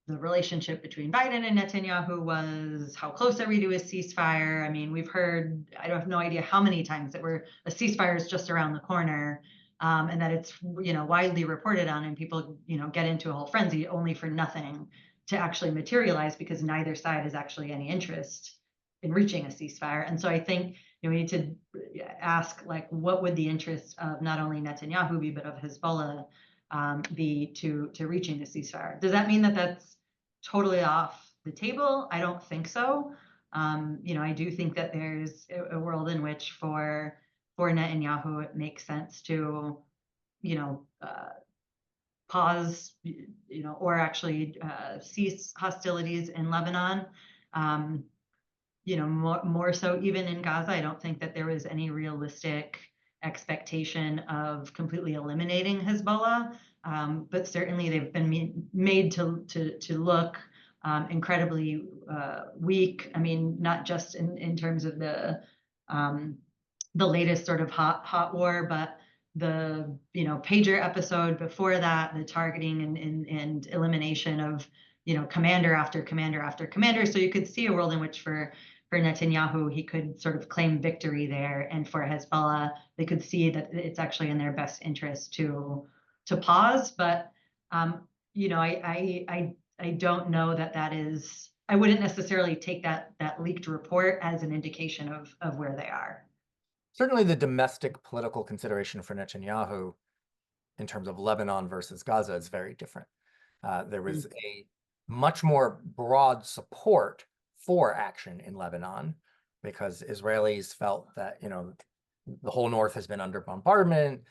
Speaker 2: the relationship between Biden and Netanyahu was, how close are we to a ceasefire? I mean, we've heard, I don't have no idea how many times that a ceasefire is just around the corner, and that it's, widely reported on, and people, get into a whole frenzy only for nothing to actually materialize, because neither side has actually any interest in reaching a ceasefire. And so I think, we need to ask, like, what would the interest of not only Netanyahu be, but of Hezbollah be to reaching a ceasefire? Does that mean that that's totally off the table? I don't think so. I do think that there's a world in which for Netanyahu, it makes sense to, pause, or actually cease hostilities in Lebanon. More so even in Gaza. I don't think that there was any realistic expectation of completely eliminating Hezbollah, but certainly they've been made to look incredibly weak. I mean, not just in terms of the latest sort of hot war, but the pager episode before that, the targeting and elimination of commander after commander after commander. So you could see a world in which for Netanyahu, he could sort of claim victory there, and for Hezbollah, they could see that it's actually in their best interest to pause. But I don't know that is. I wouldn't necessarily take that leaked report as an indication of where they are.
Speaker 1: Certainly, the domestic political consideration for Netanyahu in terms of Lebanon versus Gaza is very different. There was a much more broad support for action in Lebanon, because Israelis felt that, the whole north has been under bombardment.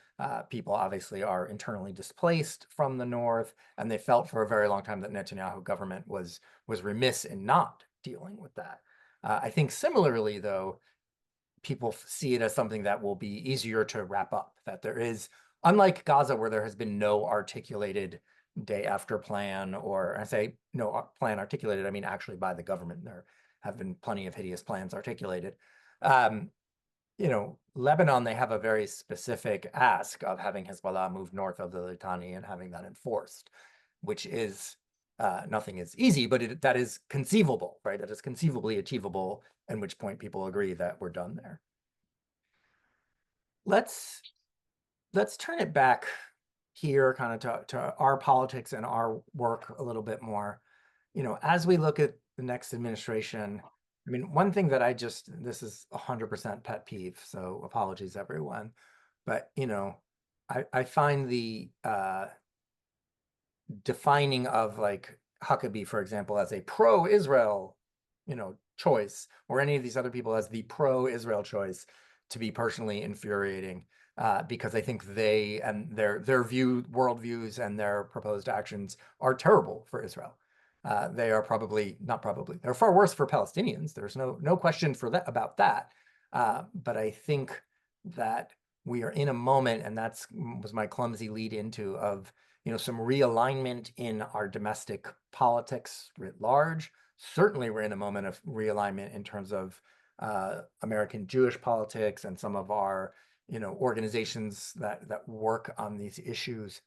Speaker 1: People obviously are internally displaced from the north, and they felt for a very long time that Netanyahu government was remiss in not dealing with that. I think similarly, though, people see it as something that will be easier to wrap up, that there is, unlike Gaza, where there has been no articulated day after plan, or I say no plan articulated, I mean actually by the government. There have been plenty of hideous plans articulated. Lebanon, they have a very specific ask of having Hezbollah move north of the Litani and having that enforced, which is, nothing is easy, but that is conceivable, right? That is conceivably achievable, at which point people agree that we're done there. Let's turn it back here kind of to our politics and our work a little bit more. As we look at the next administration, I mean, one thing that this is 100% pet peeve, so apologies everyone, but I find the defining of, like, Huckabee, for example, as a pro-Israel, choice, or any of these other people as the pro-Israel choice, to be personally infuriating, because I think they and their worldviews and their proposed actions are terrible for Israel. They are they're far worse for Palestinians. There's no question about that. But I think that we are in a moment, and was my clumsy lead into, of some realignment in our domestic politics writ large. Certainly, we're in a moment of realignment in terms of American Jewish politics and some of our organizations that work on these issues.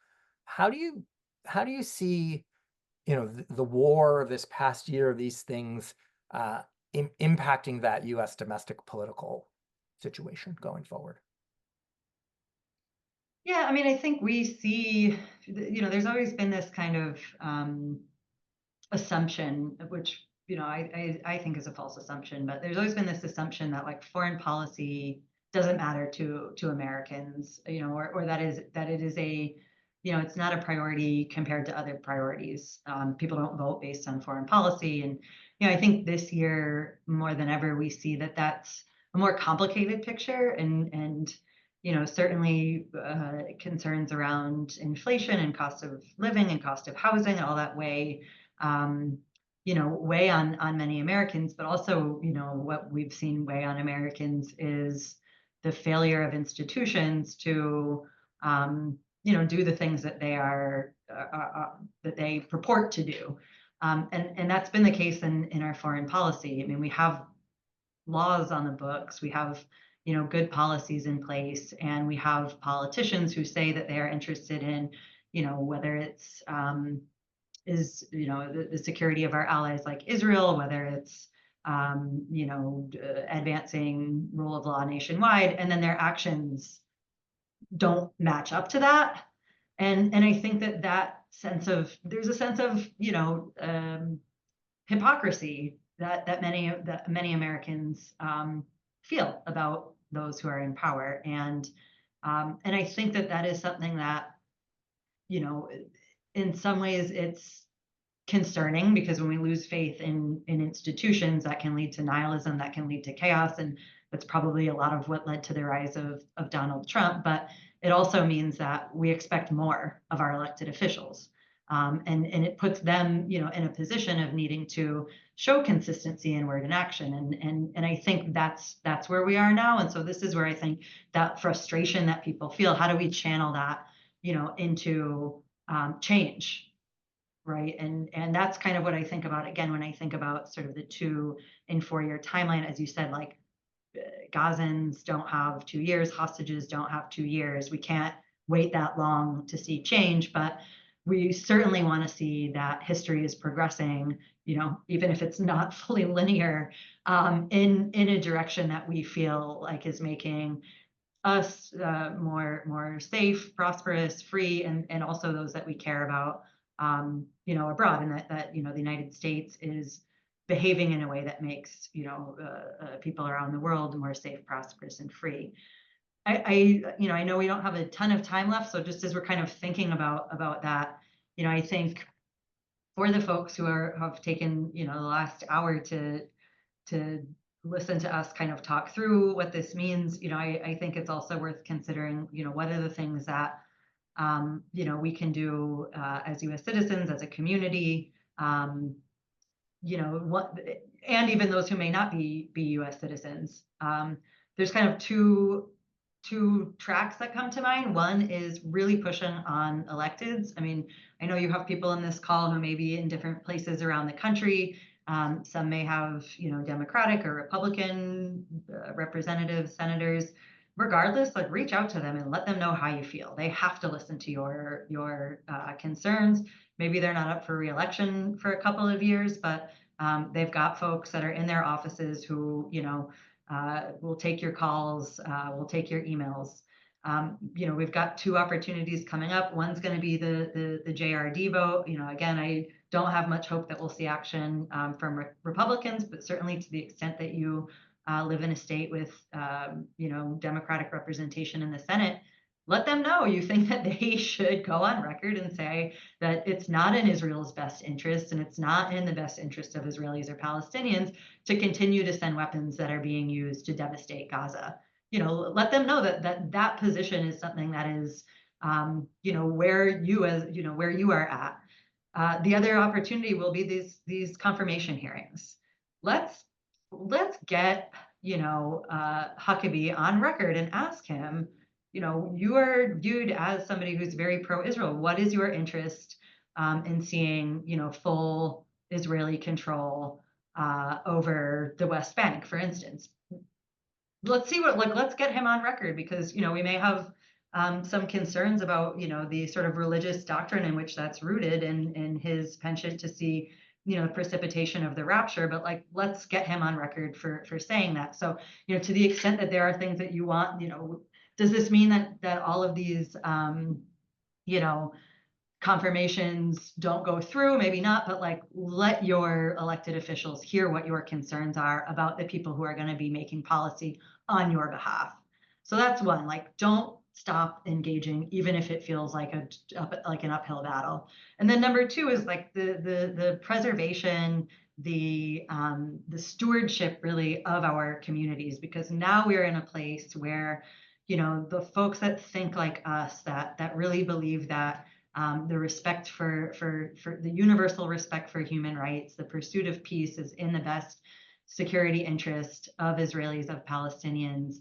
Speaker 1: How do you see the war this past year, these things impacting that U.S. domestic political situation going forward?
Speaker 2: Yeah, I mean, I think we see, there's always been this kind of assumption, which I think is a false assumption, but there's always been this assumption that like foreign policy doesn't matter to Americans, or that it is a, it's not a priority compared to other priorities. People don't vote based on foreign policy, and I think this year more than ever we see that that's a more complicated picture, and certainly concerns around inflation and cost of living and cost of housing and all that um, weigh on many Americans, but also, what we've seen weigh on Americans is the failure of institutions to, do the things that they are that they purport to do, and that's been the case in our foreign policy. I mean, we have laws on the books, we have good policies in place, and we have politicians who say that they are interested in, whether it's the security of our allies like Israel, whether it's advancing rule of law nationwide, and then their actions don't match up to that. And I think that there's a sense of hypocrisy that many Americans feel about those who are in power, and I think that is something that you know in some ways it's concerning, because when we lose faith in institutions, that can lead to nihilism, that can lead to chaos, and that's probably a lot of what led to the rise of Donald Trump. But it also means that we expect more of our elected officials, and it puts them in a position of needing to show consistency in word and action, and I think that's where we are now. And so this is where I think that frustration that people feel, how do we channel that into change, right? And that's kind of what I think about, again, when I think about sort of the 2 and 4 year timeline. As you said, like, Gazans don't have 2 years, hostages don't have 2 years. We can't wait that long to see change, but we certainly want to see that history is progressing, even if it's not fully linear, in a direction that we feel like is making us more safe, prosperous, free, and also those that we care about, abroad, and that the United States is behaving in a way that makes people around the world more safe, prosperous, and free. I know we don't have a ton of time left, so just as we're kind of thinking about that, I think for the folks who have taken the last hour to listen to us kind of talk through what this means, I think it's also worth considering, what are the things that we can do as U.S. citizens, as a community, what, and even those who may not be U.S. citizens. There's kind of two tracks that come to mind. One is really pushing on electeds. I mean, I know you have people in this call who may be in different places around the country. Some may have, Democratic or Republican representatives, senators. Regardless, like, reach out to them and let them know how you feel. They have to listen to your concerns. Maybe they're not up for reelection for a couple of years, but they've got folks that are in their offices who, will take your calls, will take your emails. We've got 2 opportunities coming up. One's going to be the JRD vote. Again, I don't have much hope that we'll see action from Republicans, but certainly to the extent that you live in a state with, Democratic representation in the Senate, let them know you think that they should go on record and say that it's not in Israel's best interest, and it's not in the best interest of Israelis or Palestinians to continue to send weapons that are being used to devastate Gaza. Let them know that position is something that is, where you are at. The other opportunity will be these confirmation hearings. Let's get Huckabee on record and ask him, you are viewed as somebody who's very pro-Israel. What is your interest in seeing full Israeli control over the West Bank, for instance? Let's get him on record, because we may have some concerns about the sort of religious doctrine in which that's rooted, in his penchant to see precipitation of the rapture. But let's get him on record for saying that. So to the extent that there are things that you want, does this mean that all of these confirmations don't go through, maybe not, but like let your elected officials hear what your concerns are about the people who are going to be making policy on your behalf. So that's one, like don't stop engaging, even if it feels like an uphill battle. And then number two is like the preservation, the stewardship really of our communities, because now we're in a place where, you know, the folks that think like us, that really believe that the respect for the universal respect for human rights, the pursuit of peace is in the best security interest of Israelis, of Palestinians.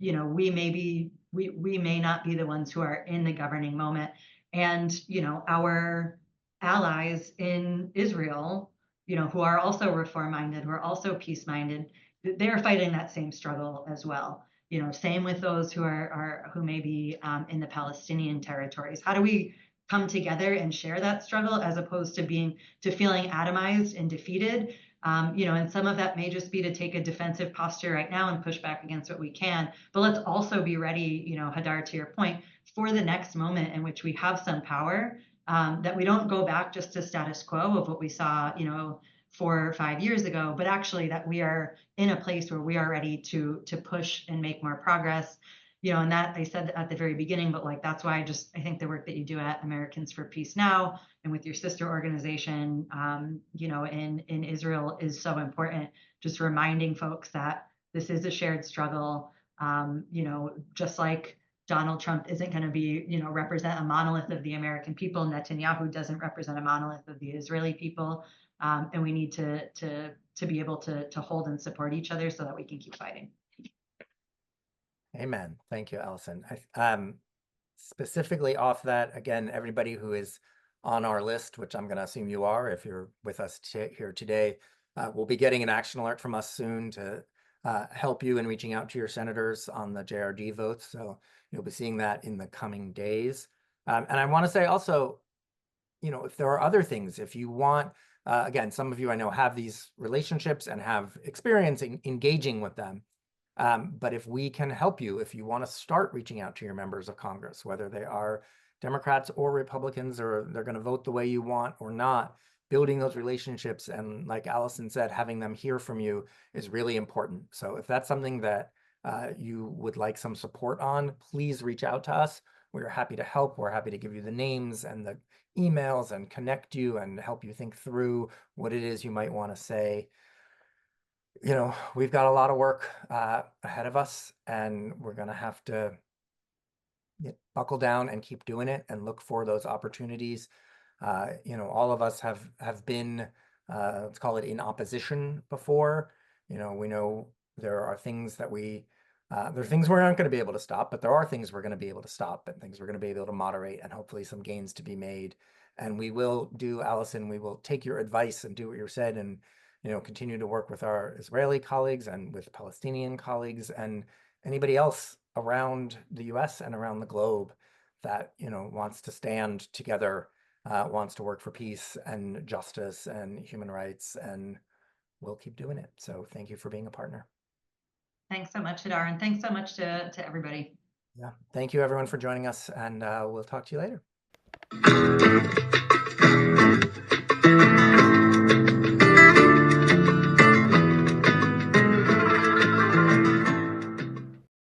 Speaker 2: You know, we may not be the ones who are in the governing moment, and you know, our allies in Israel, you know, who are also reform minded, who are also peace minded, they're fighting that same struggle as well. You know, same with those who may be in the Palestinian territories. How do we come together and share that struggle as opposed to feeling atomized and defeated? You know, and some of that may just be to take a defensive posture right now and push back against what we can. But let's also be ready, you know, Hadar, to your point, for the next moment in which we have some power, that we don't go back just to status quo of what we saw, you know, 4 or 5 years ago, but actually that we are in a place where we are ready to push and make more progress. You know, and that I said at the very beginning, but like that's why I think the work that you do at Americans for Peace Now and with your sister organization, you know, in Israel is so important. Just reminding folks that this is a shared struggle. You know, just like Donald Trump isn't going to be, you know, represent a monolith of the American people, Netanyahu doesn't represent a monolith of the Israeli people. And we need to be able to hold and support each other so that we can keep fighting.
Speaker 1: Amen. Thank you, Allison. Specifically off that, again, everybody who is on our list, which I'm going to assume you are if you're with us here today, will be getting an action alert from us soon to help you in reaching out to your senators on the JRD votes. So you'll be seeing that in the coming days. And I want to say also, you know, if there are other things, if you want, again, some of you I know have these relationships and have experience in engaging with them. But if we can help you, if you want to start reaching out to your members of Congress, whether they are Democrats or Republicans, or they're going to vote the way you want or not, building those relationships and, like Allison said, having them hear from you is really important. So if that's something that you would like some support on, please reach out to us. We're happy to help. We're happy to give you the names and the emails and connect you and help you think through what it is you might want to say. You know, we've got a lot of work ahead of us, and we're going to have to buckle down and keep doing it and look for those opportunities. You know, all of us have been, let's call it, in opposition before. You know, we know there are things that there are things we aren't going to be able to stop, but there are things we're going to be able to stop and things we're going to be able to moderate, and hopefully some gains to be made. And we will do, Allison, we will take your advice and do what you said, and you know, continue to work with our Israeli colleagues and with Palestinian colleagues and anybody else around the US and around the globe that, you know, wants to stand together, wants to work for peace and justice and human rights, and we'll keep doing it. So thank you for being a partner.
Speaker 2: Thanks so much, Hadar, and thanks so much to everybody.
Speaker 1: Yeah. Thank you everyone for joining us, and we'll talk to you later.